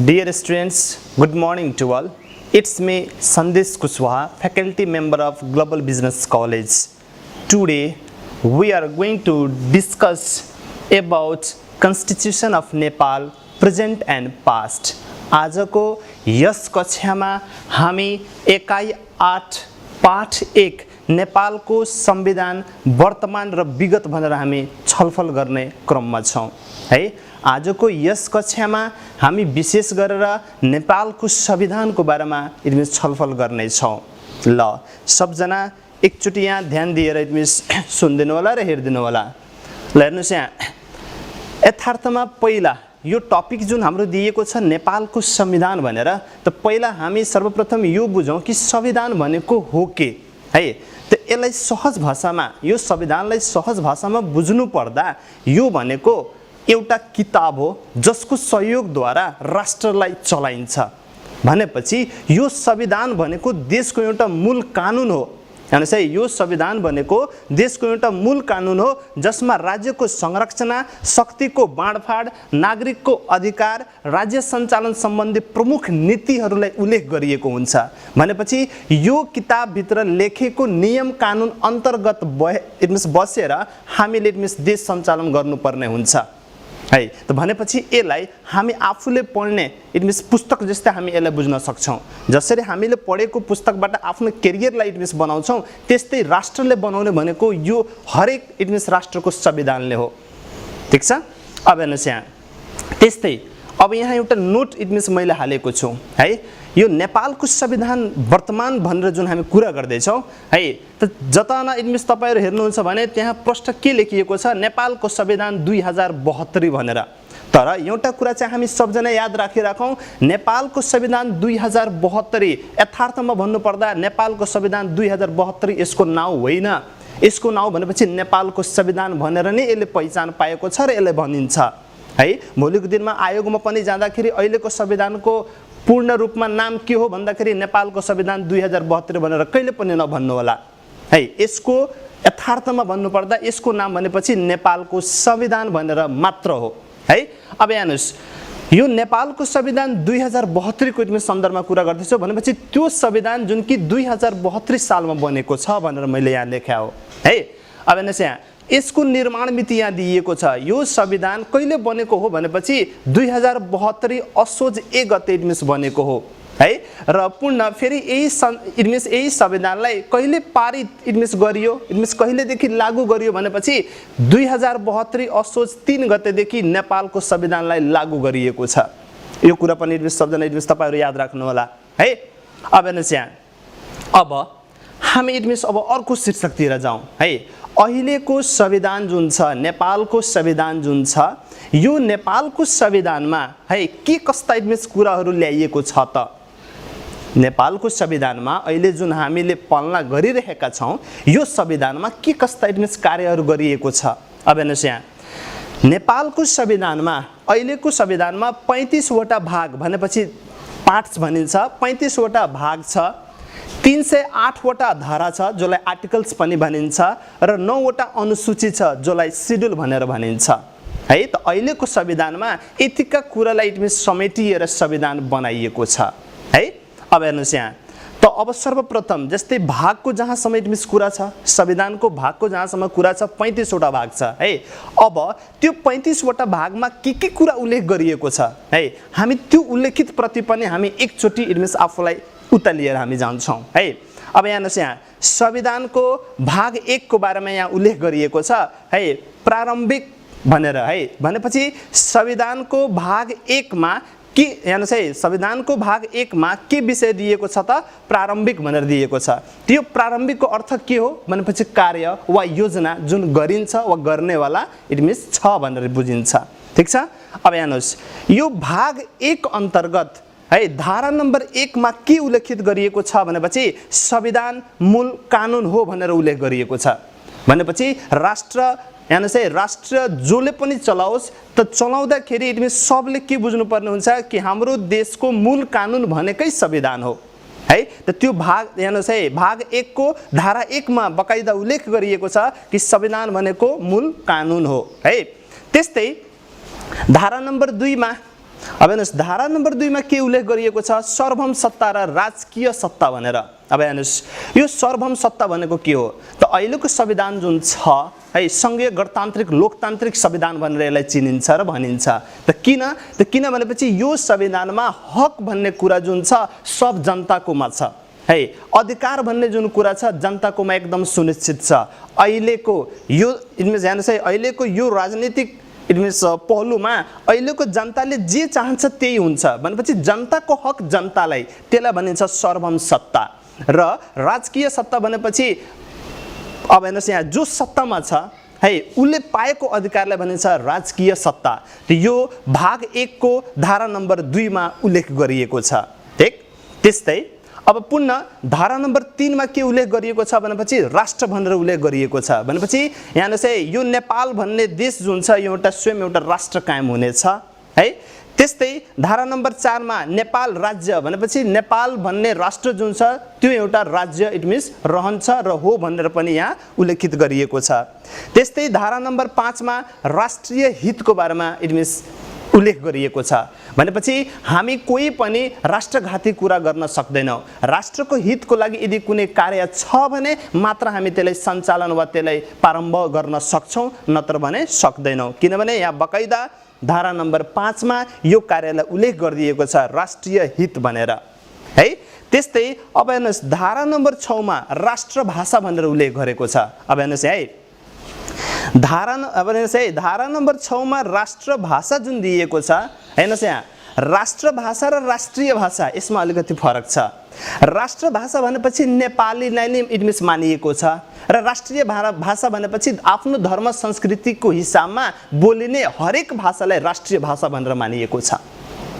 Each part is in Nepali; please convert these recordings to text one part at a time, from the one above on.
Dear students, good morning to all. It's me, Sandesh Kushwaha, faculty member of Global Business College. Today, we are going to discuss about Constitution of Nepal, present and past. आजको यस कक्षामा हामी एकाइ 8 पाठ 1 नेपालको संविधान वर्तमान र विगत भनेर हामी छलफल गर्ने क्रममा छौं है। आजको यस कक्षामा हामी विशेष गरेर नेपालको संविधानको बारेमा इदमिस छलफल गर्ने छौं। ल सबजना एकचोटी यहाँ ध्यान दिएर इदमिस सुन्दिनु होला र हेर्दिनु होला। ल हेर्नुस् यहाँ यथार्थमा पहिला यो टपिक जुन हाम्रो दिएको छ नेपालको संविधान भनेर, त पहिला हामी सर्वप्रथम यो बुझौं कि संविधान भनेको हो के है। त यसलाई सहज भाषामा यो संविधानलाई सहज भाषामा बुझ्नु पर्दा यो भनेको एउटा किताब हो जसको सहयोगद्वारा राष्ट्रलाई चलाइन्छ। भनेपछि यो संविधान भनेको देशको एउटा मूल कानुन हो। हेर्नुस् है, यो संविधान भनेको देशको एउटा मूल कानुन हो जसमा राज्यको संरचना, शक्तिको बाँडफाँड, नागरिकको अधिकार, राज्य सञ्चालन सम्बन्धी प्रमुख नीतिहरूलाई उल्लेख गरिएको हुन्छ। भनेपछि यो किताबभित्र लेखेको नियम कानुन अन्तर्गत बसेर हामीले देश सञ्चालन गर्नुपर्ने हुन्छ है। त भनेपछि यसलाई हामी आफूले पढ्ने पुस्तक जस्तै हामी यसलाई बुझ्न सक्छौं। जसरी हामीले पढेको पुस्तकबाट आफ्नो करियरलाई बनाउँछौं, त्यस्तै राष्ट्रले बनाउने भनेको यो हरेक राष्ट्रको संविधानले हो। ठीक छ। अब हेर्नुस् यहाँ त्यस्तै अब यहाँ एउटा नोट मैले हालेको छु है। यो नेपालको संविधान वर्तमान भनेर जुन हामी कुरा गर्दै छौं है, त जताना तपाईहरु हेर्नुहुन्छ भने त्यहाँ प्रश्न के लेखिएको छ, नेपालको संविधान 2072 भनेर। तर एउटा कुरा चाहिँ हामी सबजना याद राखिराखौं, नेपालको संविधान 2072 यथार्थमा भन्नुपर्दा नेपालको संविधान 2072 यसको नाउँ होइन। यसको नाउँ भनेपछि नेपालको संविधान भनेर नै यसले पहिचान पाएको छ र यसले भनिन्छ है। भोलिको दिनमा आयोगमा पनि जाँदाखेरि अहिलेको संविधानको पूर्ण रूपमा नाम के हो भन्दाखेरि नेपालको संविधान 2072 भनेर कहिले पनि नभन्नु होला है। यसको यथार्थमा भन्नुपर्दा यसको नाम भनेपछि नेपालको संविधान भनेर मात्र हो है। अब हेर्नुस्, यो नेपालको संविधान 2072 को सन्दर्भमा कुरा गर्दैछु भनेपछि त्यो संविधान जुन कि 2072 सालमा बनेको छ भनेर मैले यहाँ लेख्या हो है। अब हेर्नुस् यहाँ यसको निर्माण मिति यहाँ दिएको छ। यो संविधान कहिले बनेको हो भनेपछि 2072 असोज 1 गते बनेको हो है। र पूर्ण फेरि यही संविधानलाई कहिले पारित गरियो, कहिलेदेखि लागू गरियो भनेपछि 2072 असोज 3 गतेदेखि नेपालको संविधानलाई लागू गरिएको छ। यो कुरा पनि सबजना तपाईहरु याद राख्नु होला है। अब हेर्नुस् यहाँ अब हामी अब अर्को शीर्षकतिर जाउँ है। अहिलेको संविधान जुन छ, नेपालको संविधान जुन छ, यो नेपालको संविधानमा है के कस्ता कुराहरू ल्याइएको छ त? नेपालको संविधानमा अहिले जुन हामीले पालना गरिरहेका छौं, यो संविधानमा के कस्ता कार्यहरू गरिएको छ? अब हेर्नुस् यहाँ नेपालको संविधानमा अहिलेको संविधानमा 35 वटा भाग भनेपछि पार्ट्स भनिन्छ, 35 वटा भाग छ, 308 वटा धारा छ जसलाई आर्टिकल्स पनि भनिन्छ र 9 वटा अनुसूची छ जसलाई शेड्युल भनेर भनिन्छ है। त अहिलेको संविधानमा यतिका कुरालाई समेटिएर संविधान बनाइएको छ है। अब हेर्नुस् यहाँ त अब सर्वप्रथम जस्तै भागको जहाँसम्म कुरा छ, संविधानको भागको जहाँसम्म कुरा छ 35 वटा भाग छ है। अब त्यो 35 वटा भागमा के कुरा उल्लेख गरिएको छ है, हामी त्यो उल्लेखित प्रति पनि हामी एकचोटी आफूलाई उता लिएर हामी जान्छौं है। अब यहाँ हेर्नुस् यहाँ संविधानको भाग 1 को बारेमा यहाँ उल्लेख गरिएको छ है, प्रारम्भिक भनेर है। भनेपछि संविधानको भाग 1 मा के हेर्नुस् है, संविधानको भाग 1 मा के विषय दिएको छ त? प्रारम्भिक भनेर दिएको छ। त्यो प्रारम्भिकको अर्थ के हो भनेपछि कार्य वा योजना जुन गरिन्छ वा गर्नेवाला छ भनेर बुझिन्छ। ठीक छ। अब हेर्नुस् यो भाग 1 अन्तर्गत है धारा नम्बर 1 मा के उल्लेखित गरिएको छ भनेपछि संविधान मूल कानुन हो भनेर उल्लेख गरिएको छ। भनेपछि राष्ट्र हेर्नुस् है, राष्ट्र जसले पनि चलाओस् त चलाउँदाखेरि सबले के बुझ्नुपर्ने हुन्छ कि हाम्रो देशको मूल कानुन भनेकै संविधान हो है। त त्यो भाग हेर्नुस् है, भाग 1 को धारा 1 मा बकाइदा उल्लेख गरिएको छ कि संविधान भनेको मूल कानुन हो है। त्यस्तै धारा नम्बर 2 मा अब हेर्नुस् धारा नम्बर 2 मा के उल्लेख गरिएको छ सार्वभौम सत्ता र राजकीय सत्ता भनेर। अब हेर्नुस् यो सार्वभौम सत्ता भनेको के हो त अहिलेको संविधान जुन छ है संघीय गणतान्त्रिक लोकतान्त्रिक संविधान भनेर यसलाई चिनिन्छ र भनिन्छ। त किन भनेपछि यो संविधानमा हक भन्ने कुरा जुन छ सब जनताकोमा छ है, अधिकार भन्ने जुन कुरा छ जनताकोमा एकदम सुनिश्चित छ। अहिलेको यो हेर्नुस् है अहिलेको यो राजनीतिक पहलुमा अहिलेको जनताले जे चाहन्छ त्यही हुन्छ भनेपछि जनताको हक जनतालाई, त्यसलाई भनिन्छ सार्वभौम सत्ता। र राजकीय सत्ता भनेपछि अब हेर्नुस् यहाँ जो सत्तामा छ है उसले पाएको अधिकारलाई भनिन्छ राजकीय सत्ता। यो भाग 1 को धारा नम्बर 2 मा उल्लेख गरिएको छ। ठीक, त्यस्तै अब पुनः धारा नम्बर 3 मा के उल्लेख गरिएको छ भनेपछि राष्ट्र भनेर उल्लेख गरिएको छ। भनेपछि यहाँ चाहिँ यो नेपाल भन्ने देश जुन छ यो एउटा स्वयं एउटा राष्ट्र कायम हुनेछ है। त्यस्तै धारा नम्बर 4 मा नेपाल राज्य भनेपछि नेपाल भन्ने राष्ट्र जुन छ त्यो एउटा राज्य इट मिन्स रहन्छ र हो भनेर पनि यहाँ उल्लेखित गरिएको छ। त्यस्तै धारा नम्बर 5 मा राष्ट्रिय हितको बारेमा इट मिन्स उल्लेख गरिएको छ। भनेपछि हामी कोही पनि राष्ट्रघाती कुरा गर्न सक्दैनौँ। राष्ट्रको हितको लागि यदि कुनै कार्य छ भने मात्र हामी त्यसलाई सञ्चालन वा त्यसलाई प्रारम्भ गर्न सक्छौँ, नत्र भने सक्दैनौँ। किनभने यहाँ बकाइदा धारा नम्बर 5 मा यो कार्यलाई उल्लेख गरिएको छ राष्ट्रिय हित भनेर है। त्यस्तै अब हेर्नुहोस् धारा नम्बर 6 मा राष्ट्रभाषा भनेर उल्लेख गरेको छ। अब हेर्नुहोस् है धारा नम्बर 6 मा राष्ट्रभाषा जुन दिएको छ हेर्नुहोस् यहाँ राष्ट्रभाषा र राष्ट्रिय भाषा यसमा अलिकति फरक छ। राष्ट्रभाषा भनेपछि नेपालीलाई नै इट मिन्स मानिएको छ र राष्ट्रिय भाषा भनेपछि आफ्नो धर्म संस्कृतिको हिसाबमा बोलिने हरेक भाषालाई राष्ट्रिय भाषा भनेर मानिएको छ।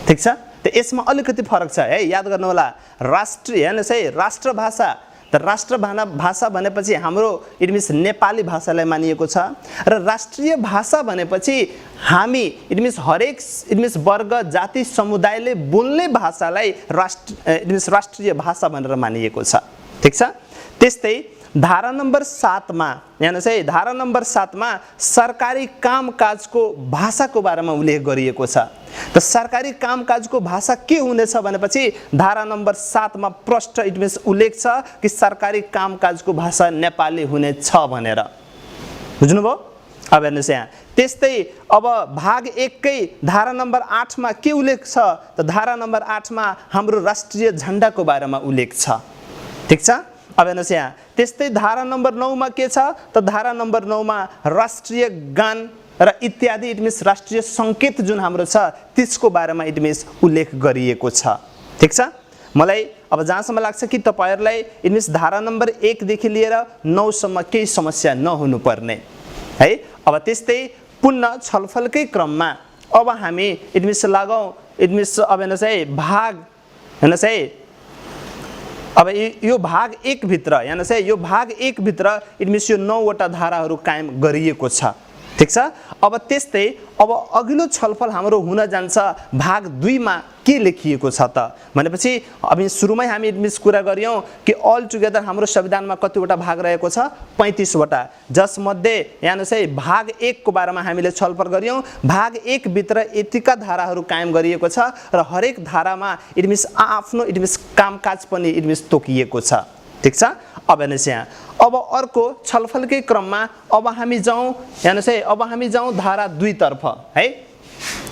ठीक छ, त यसमा अलिकति फरक छ है, याद गर्नु होला। राष्ट्रिय हेर्नुहोस् है राष्ट्रभाषा त राष्ट्रभाषा भनेपछि हाम्रो इट मिन्स नेपाली भाषालाई मानिएको छ र राष्ट्रिय भाषा भनेपछि हामी इट मिन्स हरेक इट मिन्स वर्ग जाति समुदायले बोल्ने भाषालाई राष्ट्रिय भाषा भनेर मानिएको छ। ठीक छ, त्यस्तै धारा नम्बर 7 मा हेर्नुहोस् है धारा नम्बर 7 मा सरकारी कामकाजको भाषाको बारेमा उल्लेख गरिएको छ। त सरकारी कामकाजको भाषा के हुनेछ भनेपछि धारा नम्बर 7 मा प्रष्ट इट मिन्स उल्लेख छ कि सरकारी कामकाजको भाषा नेपाली हुनेछ भनेर। बुझ्नुभयो? अब हेर्नुहोस् यहाँ त्यस्तै अब भाग 1 कै धारा नम्बर 8 मा के उल्लेख छ त धारा नम्बर 8 मा हाम्रो राष्ट्रिय झण्डाको बारेमा उल्लेख छ। ठीक छ, अब हेर्नुहोस् यहाँ त्यस्तै धारा नम्बर 9 मा के छ त धारा नम्बर 9 मा राष्ट्रिय गान र इत्यादि इट मिन्स राष्ट्रिय सङ्केत जुन हाम्रो छ त्यसको बारेमा इट मिन्स उल्लेख गरिएको छ। ठीक छ, मलाई अब जहाँसम्म लाग्छ कि तपाईहरुलाई इट मिन्स धारा नम्बर 1 देखि लिएर 9 सम्म केही समस्या नहुनु पर्ने है। अब त्यस्तै पुनः छलफलकै क्रममा अब हामी इट मिन्स लागौं इट मिन्स अब हेर्नुहोस् है भाग हेर्नुहोस् है अब यो भाग 1 भित्र हेर्नुहोस् है यो भाग 1 भित्र इट मिन्स यो 9 वटा धाराहरू कायम गरिएको छ। ठीक छ, अब त्यस्तै अब अघिल्लो छलफल हाम्रो हुन जान्छ भाग 2 मा के लेखिएको छ त भनेपछि अब सुरुमै हामी इट मिन्स कुरा गर्यौं कि अल टुगेदर हाम्रो संविधानमा कतिवटा भाग रहेको छ 35 वटा, जसमध्ये हेर्नुहोस् है भाग 1 को बारेमा हामीले छलफल गर्यौं। भाग 1 भित्र यतिका धाराहरू कायम गरिएको छ र हरेक धारामा इट मिन्स आफ्नो इट मिन्स कामकाज पनि इट मिन्स तोकिएको छ। ठीक छ, अब हेर्नुहोस् यहाँ अब अर्को छलफलकै क्रममा अब हामी जाउँ हेर्नुहोस् है अब हामी जाउँ धारा 2 तर्फ है।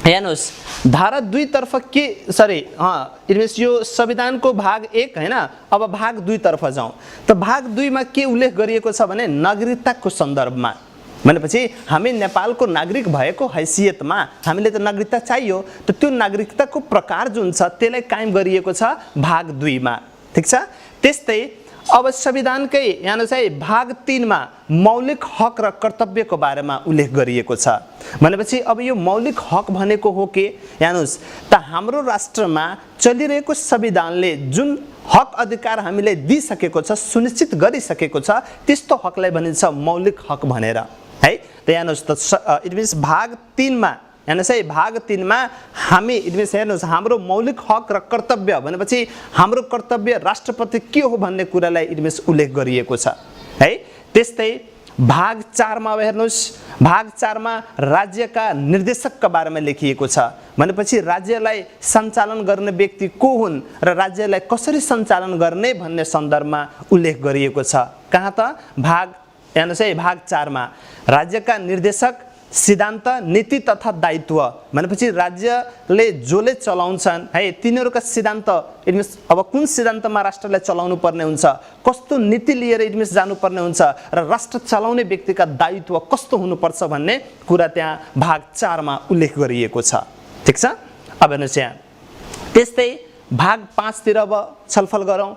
हेर्नुहोस् धारा 2 तर्फ के सरी इट मिन्स यो संविधानको भाग 1 हैन, अब भाग 2 तर्फ जाउँ त भाग 2 मा के उल्लेख गरिएको छ भने नागरिकताको सन्दर्भमा भनेपछि हामी नेपालको नागरिक भएको हैसियतमा हामीले त नागरिकता चाहियो त त्यो नागरिकताको प्रकार जुन छ त्यसलाई कायम गरिएको छ भाग 2 मा। ठीक छ, त्यस्तै अब संविधानकै हेर्नुहोस् है भाग 3 मा मौलिक हक र कर्तव्यको बारेमा उल्लेख गरिएको छ। भनेपछि अब यो मौलिक हक भनेको हो के हेर्नुहोस् त हाम्रो राष्ट्रमा चलिरहेको संविधानले जुन हक अधिकार हामीलाई दिइसकेको छ सुनिश्चित गरिसकेको छ त्यस्तो हकलाई भनिन्छ मौलिक हक भनेर है। त हेर्नुहोस् त इट मिन्स भाग 3 मा हेर्नुहोस् है भाग 3 मा हामी इट मिन्स हेर्नुहोस् हाम्रो मौलिक हक र कर्तव्य भनेपछि हाम्रो कर्तव्य राष्ट्रप्रति के हो भन्ने कुरालाई इट मिन्स उल्लेख गरिएको छ है। त्यस्तै भाग 4 मा अब हेर्नुस्, भाग 4 मा राज्यका निर्देशकका बारेमा लेखिएको छ। भनेपछि राज्यलाई सञ्चालन गर्ने व्यक्ति को हुन् र राज्यलाई कसरी सञ्चालन गर्ने भन्ने सन्दर्भमा उल्लेख गरिएको छ। कहाँ त? भाग हेर्नुस् है, भाग 4 मा राज्यका निर्देशक, सिद्धान्त, नीति तथा दायित्व। भनेपछि राज्यले जसले चलाउँछन् है तिनीहरूका सिद्धान्त, इट मिन्स अब कुन सिद्धान्तमा राष्ट्रलाई चलाउनु पर्ने हुन्छ, कस्तो नीति लिएर इट मिन्स जानुपर्ने हुन्छ र राष्ट्र चलाउने व्यक्तिका दायित्व कस्तो हुनुपर्छ भन्ने कुरा त्यहाँ भाग 4 मा उल्लेख गरिएको छ। ठिक छ? अब हेर्नुस् यहाँ त्यस्तै भाग 5 तिर अब छलफल गरौँ।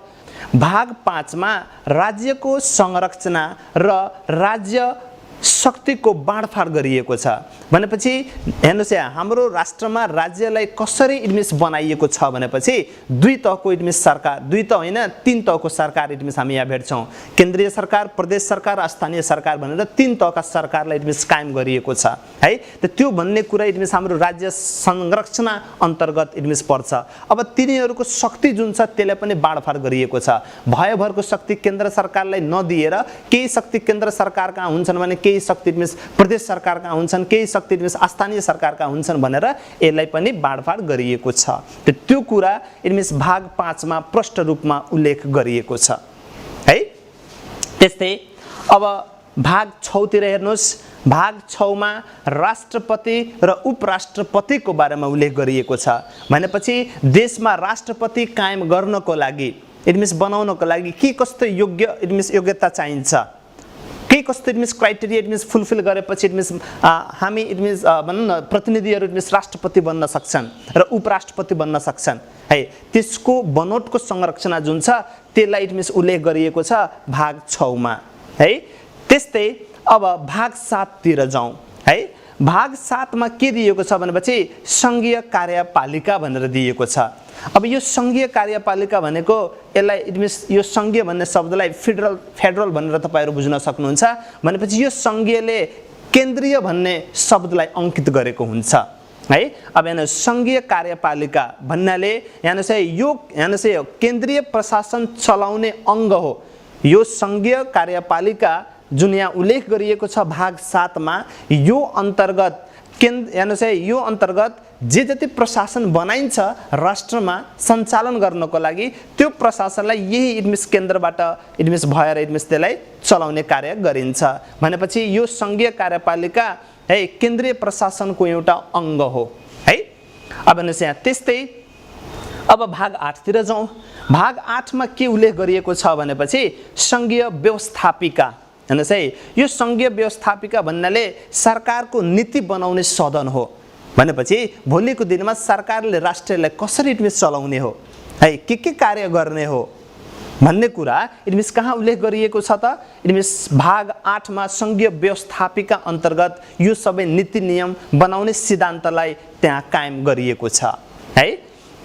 भाग 5 मा राज्यको संरचना र राज्य शक्तिको बाँडफाँड गरिएको छ। भनेपछि हेर्नुस् यहाँ हाम्रो राष्ट्रमा राज्यलाई कसरी इडमिस बनाइएको छ भनेपछि दुई तहको इडमिस सरकार, दुई तह होइन 3 तहको सरकार इडमिस हामी यहाँ भेट्छौँ। केन्द्रीय सरकार, प्रदेश सरकार, स्थानीय सरकार भनेर 3 तहका सरकारलाई इडमिस कायम गरिएको छ है। त त्यो भन्ने कुरा इडमिस हाम्रो राज्य संरचना अन्तर्गत इडमिस पर्छ। अब तिनीहरूको शक्ति जुन छ त्यसलाई पनि बाँडफाँड गरिएको छ। भयभरको शक्ति केन्द्र सरकारलाई नदिएर केही शक्ति केन्द्र सरकार कहाँ हुन्छन् भने केही शक्ति इडमिस प्रदेश सरकार कहाँ हुन्छन्, केही शक्ति इडमिस स्थानीय सरकारका हुन्छन् भनेर यसलाई पनि बाँडफाँड गरिएको छ। त्यो कुरा इडमिस भाग 5 मा प्रष्ट रूपमा उल्लेख गरिएको छ है। त्यस्तै अब भाग 6 तिर हेर्नुस्, भाग 6 मा राष्ट्रपति र उपराष्ट्रपतिको बारेमा उल्लेख गरिएको छ। भनेपछि देशमा राष्ट्रपति कायम गर्नको लागि इडमिस बनाउनको लागि के कस्तो योग्यता चाहिन्छ, के कस्तो इडमिस क्राइटेरिया इडमिस फुलफिल गरेपछि इडमिस हामी इडमिस भनौँ न प्रतिनिधिहरू इडमिस राष्ट्रपति बन्न सक्छन् र उपराष्ट्रपति बन्न सक्छन् है। त्यसको बनोटको संरचना जुन छ त्यसलाई इडमिस उल्लेख गरिएको छ भाग 6 मा है। त्यस्तै अब भाग 7 तिर जाउँ है। भाग 7 मा के दिएको छ भनेपछि संघीय कार्यपालिका भनेर दिएको छ। अब यो संघीय कार्यपालिका भनेको यसलाई इडमिस यो संघीय भन्ने शब्दलाई फेडरल भनेर तपाईहरु बुझ्न सक्नुहुन्छ। भनेपछि यो संघीयले केन्द्रीय भन्ने शब्दलाई अंकित गरेको हुन्छ है। अब यहाँ संघीय कार्यपालिका भन्नाले यहाँ यो केन्द्रीय प्रशासन चलाउने अंग हो। यो संघीय कार्यपालिका जुन यहाँ उल्लेख गरिएको छ भाग 7 मा यो अन्तर्गत यो अन्तर्गत जे जति प्रशासन बनाइन्छ राष्ट्रमा सञ्चालन गर्नको लागि त्यो प्रशासनलाई यही इडमिस केन्द्रबाट इडमिस भएर इडमिस त्यसलाई चलाउने कार्य गरिन्छ। भनेपछि यो संघीय कार्यपालिका है केन्द्रीय प्रशासनको एउटा अंग हो है। अब हेर्नुस् यहाँ त्यस्तै अब भाग 8 तिर जाउँ। भाग 8 मा के उल्लेख गरिएको छ भनेपछि संघीय व्यवस्थापिका। हेर्नुस् है यो संघीय व्यवस्थापिका भन्नाले सरकारको नीति बनाउने सदन हो। भनेपछि भोलिको दिनमा सरकारले राष्ट्रलाई कसरी इडमिस चलाउने हो है, के कार्य गर्ने हो भन्ने कुरा इडमिस कहाँ उल्लेख गरिएको छ त इडमिस भाग 8 मा संघीय व्यवस्थापिका अन्तर्गत यो सबै नीति नियम बनाउने सिद्धान्तलाई त्यहाँ कायम गरिएको छ है।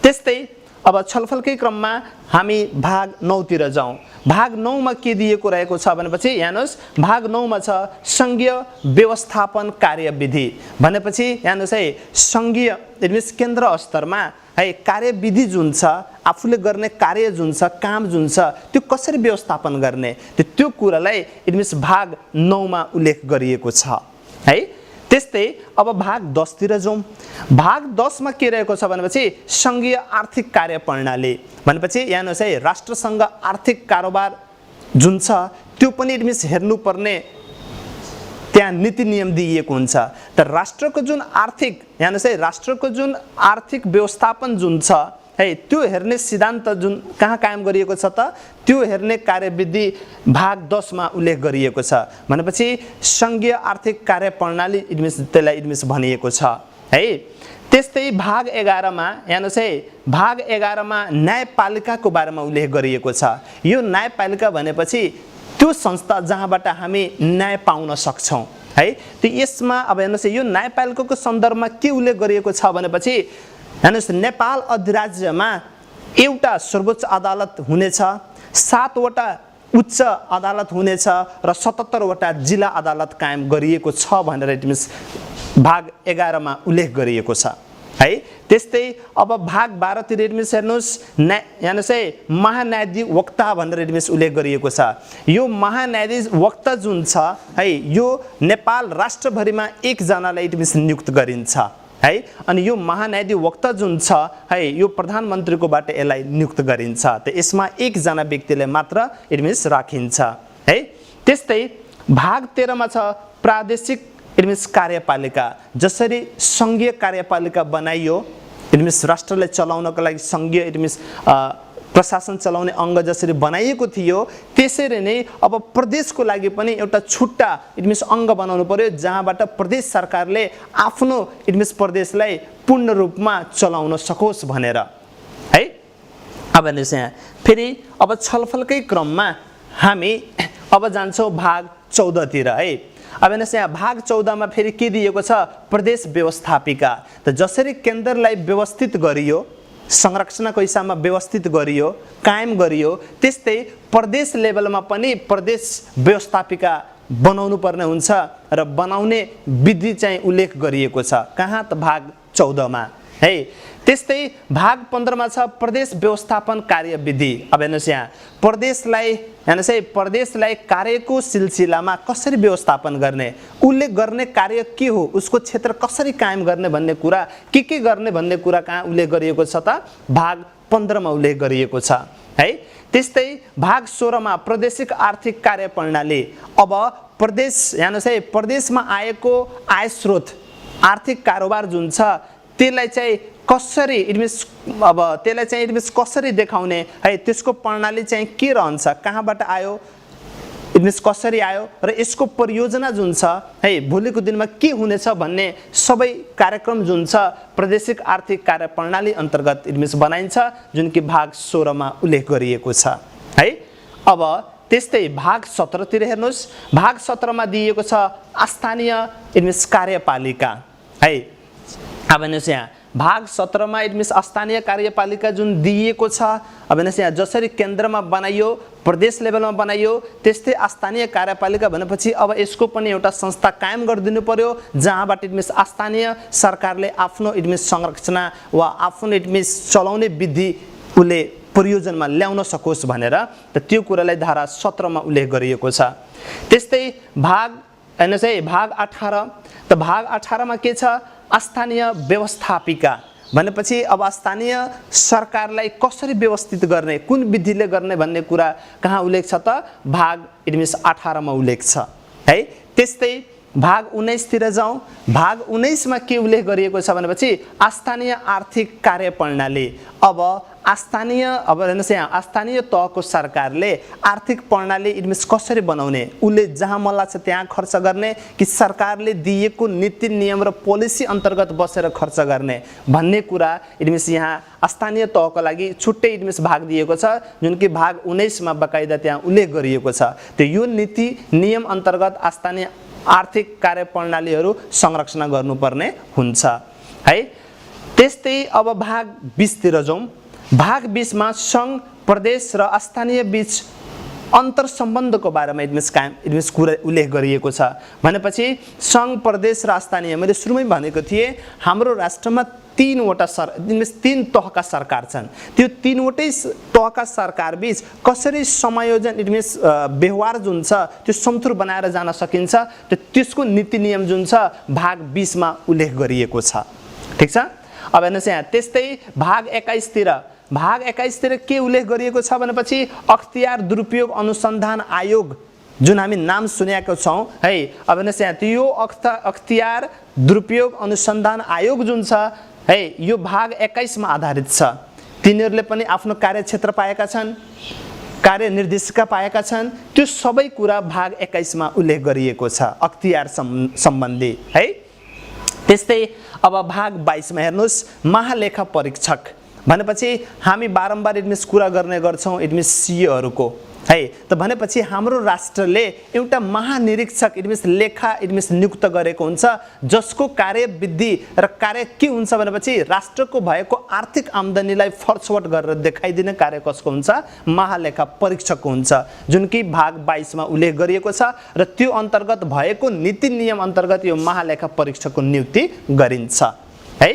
त्यस्तै अब छलफलकै क्रममा हामी भाग 9 तिर जाउँ। भाग 9 मा के दिएको रहेको छ भनेपछि हेर्नुस् भाग 9 मा छ संघीय व्यवस्थापन कार्यविधि। भनेपछि हेर्नुस् है संघीय इडमिस केन्द्र स्तरमा है कार्यविधि जुन छ आफूले गर्ने कार्य जुन छ काम जुन छ त्यो कसरी व्यवस्थापन गर्ने त्यो कुरालाई इडमिस भाग 9 मा उल्लेख गरिएको छ है। त्यस्तै अब भाग 10 तिर जाउँ। भाग 10 मा के रहेको छ भनेपछि संघीय आर्थिक कार्यप्रणाली। भनेपछि हेर्नुस् है राष्ट्रसँग आर्थिक कारोबार जुन छ त्यो पनि इडमिस हेर्नुपर्ने त्यहाँ नीति नियम दिइएको हुन्छ। त राष्ट्रको जुन आर्थिक हेर्नुस् है राष्ट्रको जुन आर्थिक व्यवस्थापन जुन छ है त्यो हेर्ने सिद्धान्त जुन कहाँ कायम गरिएको छ त त्यो हेर्ने कार्यविधि भाग 10 मा उल्लेख गरिएको छ। भनेपछि संघीय आर्थिक कार्यप्रणाली इडमिस त्यसलाई इडमिस भनिएको छ है। त्यस्तै भाग 11 मा हेर्नुस् है भाग 11 मा न्यायपालिकाको बारेमा उल्लेख गरिएको छ। यो न्यायपालिका भनेपछि त्यो संस्था जहाँबाट हामी न्याय पाउन सक्छौं है। त यसमा अब हेर्नुस् यो न्यायपालिकाको सन्दर्भमा के उल्लेख गरिएको छ भनेपछि हेर्नुस् नेपाल अधिराज्यमा एउटा सर्वोच्च अदालत हुनेछ, 7 वटा उच्च अदालत हुनेछ र 77 वटा जिल्ला अदालत कायम गरिएको छ भनेर इडमिस भाग 11 मा उल्लेख गरिएको छ है। त्यस्तै अब भाग 12 तिर हेर्नुहोस् हेर्नुहोस् है, महान्यायाधिवक्ता भनेर हेर्नुहोस् उल्लेख गरिएको छ। यो महान्यायाधिवक्ता जुन छ है, यो नेपाल राष्ट्रभरिमा एकजनालाई हेर्नुहोस् नियुक्त गरिन्छ है। अनि यो महान्यायाधिवक्ता जुन छ है, यो प्रधानमन्त्रीकोबाट यसलाई नियुक्त गरिन्छ। त यसमा एकजना व्यक्तिलाई मात्र हेर्नुहोस् राखिन्छ है। त्यस्तै भाग 13 मा छ प्रादेशिक हेर्नुहोस् कार्यपालिका। जसरी सङ्घीय कार्यपालिका बनाइयो हेर्नुहोस् राष्ट्रलाई चलाउनको लागि सङ्घीय हेर्नुहोस् प्रशासन चलाउने अङ्ग जसरी बनाइएको थियो, त्यसरी नै अब प्रदेशको लागि पनि एउटा छुट्टा हेर्नुहोस् अङ्ग बनाउनु पर्यो, जहाँबाट प्रदेश सरकारले आफ्नो हेर्नुहोस् प्रदेशलाई पूर्ण रूपमा चलाउन सकोस् भनेर है। अब हेर्नुहोस् यहाँ फेरि अब छलफलकै क्रममा हामी अब जान्छौँ भाग 14 तिर है। अब हेर्नुहोस् यहाँ भाग 14 मा फेरि के दिएको छ, प्रदेश व्यवस्थापिका। त जसरी केन्द्रलाई व्यवस्थित गरियो, संरचनाको हिसाबमा व्यवस्थित गरियो, कायम गरियो, त्यस्तै प्रदेश लेभलमा पनि प्रदेश व्यवस्थापिका बनाउनु पर्ने हुन्छ र बनाउने विधि चाहिँ उल्लेख गरिएको छ। कहाँ त भाग 14 मा है। त्यस्तै भाग 15 मा छ प्रदेश व्यवस्थापन कार्यविधि। अब हेर्नुहोस् यहाँ प्रदेशलाई हेर्नुहोस् है, प्रदेशलाई कार्यको सिलसिलामा कसरी व्यवस्थापन गर्ने, उल्लेख गर्ने कार्य के हो, उसको क्षेत्र कसरी कायम गर्ने भन्ने कुरा, के गर्ने भन्ने कुरा कहाँ उल्लेख गरिएको छ त भाग 15 मा उल्लेख गरिएको छ है। त्यस्तै भाग 16 मा प्रादेशिक आर्थिक कार्यप्रणाली। अब प्रदेश हेर्नुहोस् है, प्रदेशमा आएको आय स्रोत आर्थिक कारोबार जुन छ त्यसलाई चाहिँ कसरी अब त्यसलाई चाहिँ कसरी देखाउने है, त्यसको प्रणाली चाहिँ के रहन्छ, कहाँबाट आयो, कसरी आयो र यसको परियोजना जुन छ है, भोलिको दिनमा के हुनेछ भन्ने सबै कार्यक्रम जुन छ प्रादेशिक आर्थिक कार्यप्रणाली अन्तर्गत बनाइन्छ, जुन कि भाग 16 मा उल्लेख गरिएको छ है। अब त्यस्तै भाग 17 तिर हेर्नुहोस्, भाग 17 मा दिएको छ स्थानीय कार्यपालिका है। अब हेर्नुहोस् यहाँ भाग 17 मा स्थानीय कार्यपालिका जुन दिएको छ। अब हेर्नुहोस् यहाँ जसरी केन्द्रमा बनाइयो, प्रदेश लेभलमा बनाइयो, त्यस्तै स्थानीय कार्यपालिका भनेपछि अब यसको पनि एउटा संस्था कायम गरिदिनु पर्यो, जहाँबाट स्थानीय सरकारले आफ्नो संरचना वा आफ्नो चलाउने विधि उसले प्रयोजनमा ल्याउन सकोस् भनेर, त त्यो कुरालाई धारा 17 मा उल्लेख गरिएको छ। त्यस्तै भाग हेर्नुहोस् है भाग 18, त भाग 18 मा के छ, स्थानीय व्यवस्थापिका भनेपछि अब स्थानीय सरकारलाई कसरी व्यवस्थित गर्ने, कुन विधिले गर्ने भन्ने कुरा कहाँ उल्लेख छ त भाग 18 मा उल्लेख छ है। त्यस्तै भाग 19 तिर जाउँ, भाग 19 मा के उल्लेख गरिएको छ भनेपछि स्थानीय आर्थिक कार्यप्रणाली। अब हेर्नुहोस् यहाँ स्थानीय तहको सरकारले आर्थिक प्रणाली कसरी बनाउने, उसले जहाँ मन लाग्छ त्यहाँ खर्च गर्ने कि सरकारले दिएको नीति नियम र पोलिसी अन्तर्गत बसेर खर्च गर्ने भन्ने कुरा यहाँ स्थानीय तहको लागि छुट्टै भाग दिएको छ, जुन कि भाग 19 मा बकाइदा त्यहाँ उल्लेख गरिएको छ। त्यो यो नीति नियम अन्तर्गत स्थानीय आर्थिक कार्यप्रणालीहरू संरचना गर्नुपर्ने हुन्छ है। त्यस्तै अब भाग 20 तिर जाउँ, भाग 20 मा सङ्घ प्रदेश र स्थानीय बीच अन्तर सम्बन्धको बारेमा कुरा उल्लेख गरिएको छ। भनेपछि सङ्घ प्रदेश र स्थानीय, मैले सुरुमै भनेको थिएँ हाम्रो राष्ट्रमा 3 तहका सरकार छन्। त्यो 3वटै तहका सरकार बीच कसरी समायोजन व्यवहार जुन छ त्यो समथुर बनाएर जान सकिन्छ, त्यसको नीति नियम जुन छ भाग 20 मा उल्लेख गरिएको छ। ठिक छ। अब हेर्नुहोस् यहाँ त्यस्तै भाग 21 तिर के उल्लेख गरिएको छ भनेपछि अख्तियार दुरुपयोग अनुसन्धान आयोग, जुन हामी नाम सुनेका छौँ है। अब हेर्नुहोस् यहाँ त्यो अख्तियार दुरुपयोग अनुसन्धान आयोग जुन छ है, यो भाग 21 मा आधारित छ। तिनीहरूले पनि आफ्नो कार्यक्षेत्र पाएका छन्, कार्यनिर्देशिका पाएका छन्, त्यो सबै कुरा भाग 21 मा उल्लेख गरिएको छ अख्तियार सम्बन्धी है। त्यस्तै अब भाग 22 मा हेर्नुहोस्, महालेखा परीक्षक भनेपछि हामी बारम्बार कुरा गर्ने गर्छौँ सिओहरूको है। त भनेपछि हाम्रो राष्ट्रले एउटा महानिरीक्षक लेखा नियुक्त गरेको हुन्छ, जसको कार्यविधि र कार्य के हुन्छ भनेपछि राष्ट्रको भएको आर्थिक आम्दानीलाई फर्चवट गरेर देखाइदिने कार्य कसको हुन्छ, महालेखा परीक्षकको हुन्छ, जुन कि भाग 22 मा उल्लेख गरिएको छ र त्यो अन्तर्गत भएको नीति नियम अन्तर्गत यो महालेखा परीक्षकको नियुक्ति गरिन्छ है।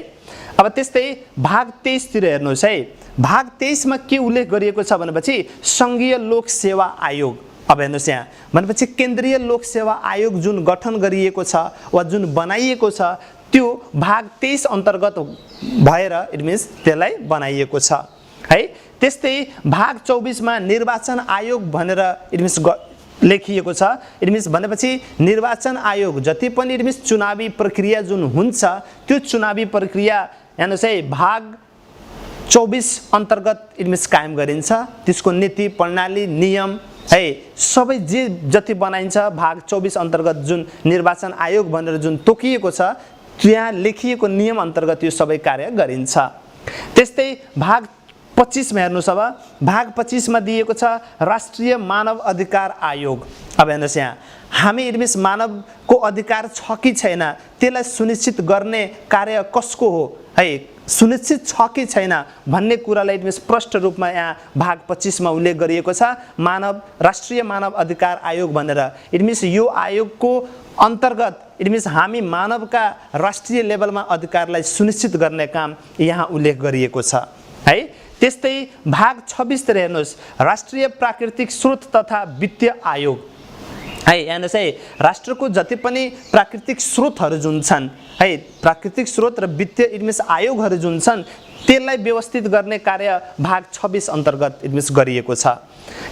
अब त्यस्तै भाग 23 तिर हेर्नुहोस् है। भाग 23 मा के उल्लेख गरिएको छ भनेपछि संघीय लोक सेवा आयोग। अब हेर्नुहोस् यहाँ भनेपछि केन्द्रीय लोक सेवा आयोग जुन गठन गरिएको छ वा जुन बनाइएको छ त्यो भाग 23 अन्तर्गत भएर इट मिन्स त्यसलाई बनाइएको छ है। त्यस्तै भाग 24 मा निर्वाचन आयोग भनेर इट मिन्स लेखिएको छ। इट मिन्स भनेपछि निर्वाचन आयोग जति पनि इट मिन्स चुनावी प्रक्रिया जुन हुन्छ त्यो चुनावी प्रक्रिया हेर्नुहोस् है भाग 24 अन्तर्गत इट मिन्स कायम गरिन्छ। त्यसको नीति प्रणाली नियम है सबै जे जति बनाइन्छ भाग 24 अन्तर्गत जुन निर्वाचन आयोग भनेर जुन तोकिएको छ त्यहाँ लेखिएको नियम अन्तर्गत यो सबै कार्य गरिन्छ। त्यस्तै भाग 25 मा हेर्नुहोस्। अब भाग 25 मा दिएको छ राष्ट्रिय मानव अधिकार आयोग। अब हेर्नुहोस् यहाँ हामी इट मिन्स मानवको अधिकार छ कि छैन त्यसलाई सुनिश्चित गर्ने कार्य कसको हो है, सुनिश्चित छ कि छैन भन्ने कुरालाई इट मिन्स प्रष्ट रूपमा यहाँ भाग 25 मा उल्लेख गरिएको छ राष्ट्रिय मानव अधिकार आयोग भनेर। इट मिन्स यो आयोगको अन्तर्गत इट मिन्स हामी मानवका राष्ट्रिय लेभलमा अधिकारलाई सुनिश्चित गर्ने काम यहाँ उल्लेख गरिएको छ है। त्यस्तै भाग 26 तिर हेर्नुहोस् राष्ट्रिय प्राकृतिक स्रोत तथा वित्तीय आयोग है। हेर्नुहोस् है राष्ट्रको जति पनि प्राकृतिक स्रोतहरू जुन छन् है प्राकृतिक स्रोत र वित्तीय इट मिन्स आयोगहरू जुन छन् त्यसलाई व्यवस्थित गर्ने कार्य भाग 26 अन्तर्गत इट मिन्स गरिएको छ।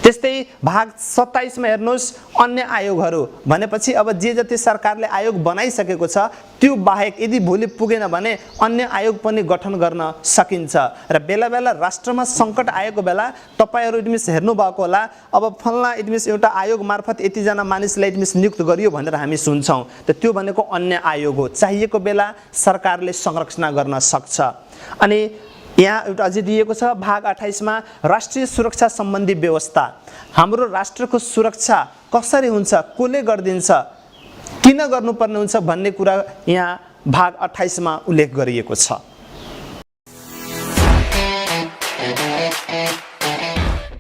त्यस्तै भाग 27 मा हेर्नुहोस् अन्य आयोगहरू भनेपछि अब जे जति सरकारले आयोग बनाइसकेको छ त्यो बाहेक यदि भोलि पुगेन भने अन्य आयोग पनि गठन गर्न सकिन्छ। र बेला बेला राष्ट्रमा सङ्कट आएको बेला तपाईहरु इट मिन्स हेर्नु भएको होला अब फल्ना इट मिन्स एउटा आयोग मार्फत यति जना मानिसलाई इट मिन्स नियुक्त गरियो भनेर हामी सुन्छौं त त्यो भनेको अन्य आयोग हो। चाहिएको बेला सरकारले संरक्षण गर्न सक्छ। अनि यहाँ एउटा अझै दिएको छ भाग 28 मा राष्ट्रिय सुरक्षा सम्बन्धी व्यवस्था। हाम्रो राष्ट्रको सुरक्षा कसरी हुन्छ कोले गर्दिन्छ किन गर्नुपर्ने हुन्छ भन्ने कुरा यहाँ भाग 28 मा उल्लेख गरिएको छ।